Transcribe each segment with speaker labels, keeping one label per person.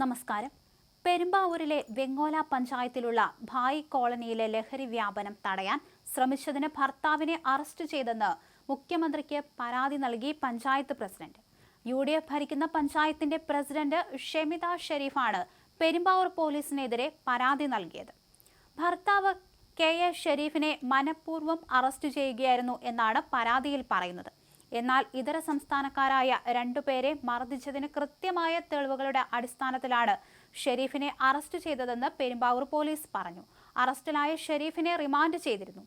Speaker 1: നമസ്കാരം. പെരുമ്പാവൂരിലെ വെങ്ങോല പഞ്ചായത്തിലുള്ള ഭായി കോളനിയിലെ ലഹരി വ്യാപനം തടയാൻ ശ്രമിച്ചതിന് ഭർത്താവിനെ അറസ്റ്റ് ചെയ്തെന്ന് മുഖ്യമന്ത്രിക്ക് പരാതി നൽകി പഞ്ചായത്ത് പ്രസിഡന്റ്. UDF ഭരിക്കുന്ന പഞ്ചായത്തിന്റെ പ്രസിഡന്റ് ഷെമിത ഷെരീഫാണ് പെരുമ്പാവൂർ പോലീസിനെതിരെ പരാതി നൽകിയത്. ഭർത്താവ് KA ഷെരീഫിനെ മനഃപൂർവ്വം അറസ്റ്റ് ചെയ്യുകയായിരുന്നു എന്നാണ് പരാതിയിൽ പറയുന്നത്. എന്നാൽ ഇതര സംസ്ഥാനക്കാരായ രണ്ടുപേരെ മർദ്ദിച്ചതിന് കൃത്യമായ തെളിവുകളുടെ അടിസ്ഥാനത്തിലാണ് ഷെരീഫിനെ അറസ്റ്റ് ചെയ്തതെന്ന് പെരുമ്പാവൂർ പോലീസ് പറഞ്ഞു. അറസ്റ്റിലായ ഷെരീഫിനെ റിമാൻഡ് ചെയ്തിരുന്നു.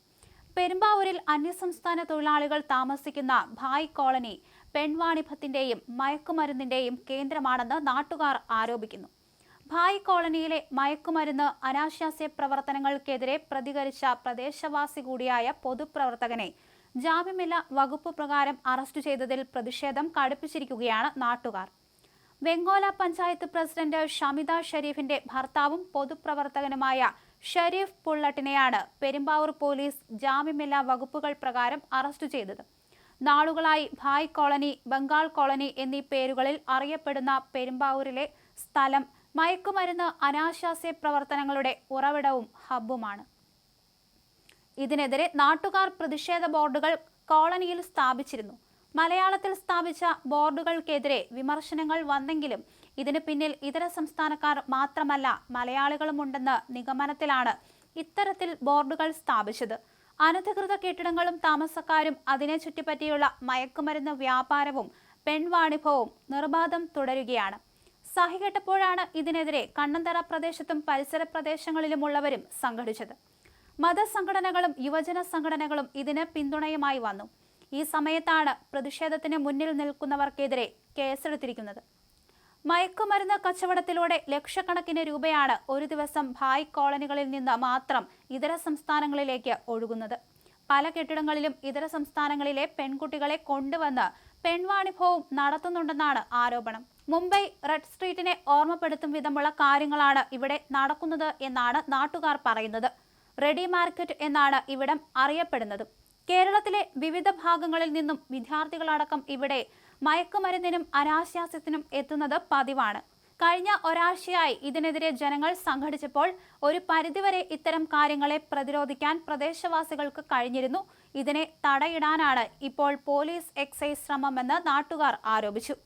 Speaker 1: പെരുമ്പാവൂരിൽ അന്യസംസ്ഥാന തൊഴിലാളികൾ താമസിക്കുന്ന ഭായ് കോളനി പെൺവാണിഭത്തിന്റെയും മയക്കുമരുന്നിന്റെയും കേന്ദ്രമാണെന്ന് നാട്ടുകാർ ആരോപിക്കുന്നു. ഭായ് കോളനിയിലെ മയക്കുമരുന്ന് അനാശാസ്യ പ്രവർത്തനങ്ങൾക്കെതിരെ പ്രതികരിച്ച പ്രദേശവാസി കൂടിയായ പൊതുപ്രവർത്തകനെ ജാമ്യമില്ലാ വകുപ്പ് പ്രകാരം അറസ്റ്റ് ചെയ്തതിൽ പ്രതിഷേധം കടുപ്പിച്ചിരിക്കുകയാണ് നാട്ടുകാർ. വെങ്ങോല പഞ്ചായത്ത് പ്രസിഡന്റ് ഷമിത ഷെരീഫിന്റെ ഭർത്താവും പൊതുപ്രവർത്തകനുമായ ഷെരീഫ് പുള്ളട്ടിനെയാണ് പെരുമ്പാവൂർ പോലീസ് ജാമ്യമില്ലാ വകുപ്പുകൾ പ്രകാരം അറസ്റ്റ് ചെയ്തത്. നാളുകളായി ഭായ് കോളനി, ബംഗാൾ കോളനി എന്നീ പേരുകളിൽ അറിയപ്പെടുന്ന പെരുമ്പാവൂരിലെ സ്ഥലം മയക്കുമരുന്ന് അനാശാസ്യ പ്രവർത്തനങ്ങളുടെ ഉറവിടവും ഹബ്ബുമാണ്. ഇതിനെതിരെ നാട്ടുകാർ പ്രതിഷേധ ബോർഡുകൾ കോളനിയിൽ സ്ഥാപിച്ചിരുന്നു. മലയാളത്തിൽ സ്ഥാപിച്ച ബോർഡുകൾക്കെതിരെ വിമർശനങ്ങൾ വന്നെങ്കിലും ഇതിന് പിന്നിൽ ഇതര സംസ്ഥാനക്കാർ മാത്രമല്ല മലയാളികളുമുണ്ടെന്ന നിഗമനത്തിലാണ് ഇത്തരത്തിൽ ബോർഡുകൾ സ്ഥാപിച്ചത്. അനധികൃത കെട്ടിടങ്ങളും താമസക്കാരും അതിനെ ചുറ്റിപ്പറ്റിയുള്ള മയക്കുമരുന്ന് വ്യാപാരവും പെൺവാണിഭവും നിർബാധം തുടരുകയാണ്. സഹികെട്ടപ്പോഴാണ് ഇതിനെതിരെ കണ്ണന്തറ പ്രദേശത്തും പരിസര പ്രദേശങ്ങളിലുമുള്ളവരും സംഘടിച്ചത്. മതസംഘടനകളും യുവജന സംഘടനകളും ഇതിന് പിന്തുണയുമായി വന്നു. ഈ സമയത്താണ് പ്രതിഷേധത്തിന് മുന്നിൽ നിൽക്കുന്നവർക്കെതിരെ കേസെടുത്തിരിക്കുന്നത്. മയക്കുമരുന്ന് കച്ചവടത്തിലൂടെ ലക്ഷക്കണക്കിന് രൂപയാണ് ഒരു ദിവസം ഭായ് കോളനികളിൽ നിന്ന് മാത്രം ഇതര സംസ്ഥാനങ്ങളിലേക്ക് ഒഴുകുന്നത്. പല കെട്ടിടങ്ങളിലും ഇതര സംസ്ഥാനങ്ങളിലെ പെൺകുട്ടികളെ കൊണ്ടുവന്ന് പെൺവാണിഭവും നടത്തുന്നുണ്ടെന്നാണ് ആരോപണം. മുംബൈ റെഡ് സ്ട്രീറ്റിനെ ഓർമ്മപ്പെടുത്തും വിധമുള്ള കാര്യങ്ങളാണ് ഇവിടെ നടക്കുന്നത് എന്നാണ് നാട്ടുകാർ പറയുന്നത്. റെഡി മാർക്കറ്റ് എന്നാണ് ഇവിടം അറിയപ്പെടുന്നത്. കേരളത്തിലെ വിവിധ ഭാഗങ്ങളിൽ നിന്നും വിദ്യാർത്ഥികളടക്കം ഇവിടെ മയക്കുമരുന്നിനും അനാശാസ്യത്തിനും എത്തുന്നത് പതിവാണ്. കഴിഞ്ഞ ഒരാഴ്ചയായി ഇതിനെതിരെ ജനങ്ങൾ സംഘടിച്ചപ്പോൾ ഒരു പരിധിവരെ ഇത്തരം കാര്യങ്ങളെ പ്രതിരോധിക്കാൻ പ്രദേശവാസികൾക്ക് കഴിഞ്ഞിരുന്നു. ഇതിനെ തടയിടാനാണ് ഇപ്പോൾ പോലീസ് എക്സൈസ് ശ്രമമെന്ന് നാട്ടുകാർ ആരോപിച്ചു.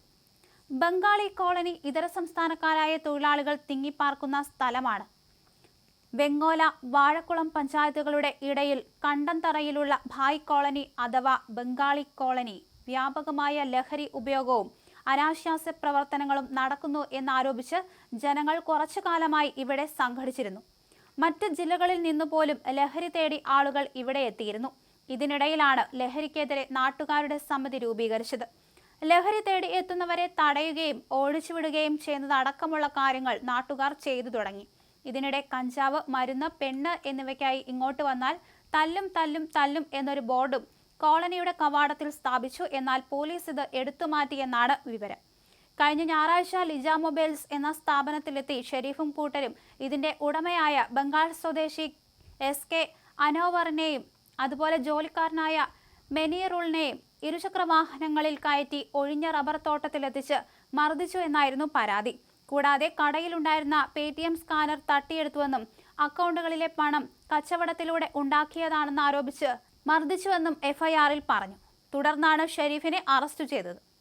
Speaker 1: ബംഗാളി കോളനി ഇതര സംസ്ഥാനക്കാരായ തൊഴിലാളികൾ തിങ്ങിപ്പാർക്കുന്ന സ്ഥലമാണ്. വെങ്ങോല, വാഴക്കുളം പഞ്ചായത്തുകളുടെ ഇടയിൽ കണ്ടന്തറയിലുള്ള ഭായ് കോളനി അഥവാ ബംഗാളി കോളനി വ്യാപകമായ ലഹരി ഉപയോഗവും അനാശാസ്യ പ്രവർത്തനങ്ങളും നടക്കുന്നു എന്നാരോപിച്ച് ജനങ്ങൾ കുറച്ചു കാലമായി ഇവിടെ സംഘടിച്ചിരുന്നു. മറ്റ് ജില്ലകളിൽ നിന്നുപോലും ലഹരി തേടി ആളുകൾ ഇവിടെ എത്തിയിരുന്നു. ഇതിനിടയിലാണ് ലഹരിക്കെതിരെ നാട്ടുകാരുടെ സമിതി രൂപീകരിച്ചത്. ലഹരി തേടി എത്തുന്നവരെ തടയുകയും ഓടിച്ചുവിടുകയും ചെയ്യുന്നതടക്കമുള്ള കാര്യങ്ങൾ നാട്ടുകാർ ചെയ്തു തുടങ്ങി. ഇതിനിടെ കഞ്ചാവ്, മരുന്ന്, പെണ്ണ് എന്നിവയ്ക്കായി ഇങ്ങോട്ട് വന്നാൽ തല്ലും എന്നൊരു ബോർഡും കോളനിയുടെ കവാടത്തിൽ സ്ഥാപിച്ചു. എന്നാൽ പോലീസ് ഇത് എടുത്തുമാറ്റിയെന്നാണ് വിവരം. കഴിഞ്ഞ ഞായറാഴ്ച ലിജ മൊബൈൽസ് എന്ന സ്ഥാപനത്തിലെത്തി ഷെരീഫും കൂട്ടരും ഇതിന്റെ ഉടമയായ ബംഗാൾ സ്വദേശി SK അനോവറിനെയും അതുപോലെ ജോലിക്കാരനായ മെനീറുളിനെയും ഇരുചക്രവാഹനങ്ങളിൽ കയറ്റി ഒഴിഞ്ഞ റബ്ബർ തോട്ടത്തിലെത്തിച്ച് മർദ്ദിച്ചു എന്നായിരുന്നു പരാതി. കൂടാതെ കടയിലുണ്ടായിരുന്ന PTM സ്കാനർ തട്ടിയെടുത്തുവെന്നും അക്കൗണ്ടുകളിലെ പണം കച്ചവടത്തിലൂടെ ഉണ്ടാക്കിയതാണെന്ന് ആരോപിച്ച് മർദ്ദിച്ചുവെന്നും FIR-ൽ പറഞ്ഞു. തുടർന്നാണ് ഷെരീഫിനെ അറസ്റ്റ് ചെയ്തത്.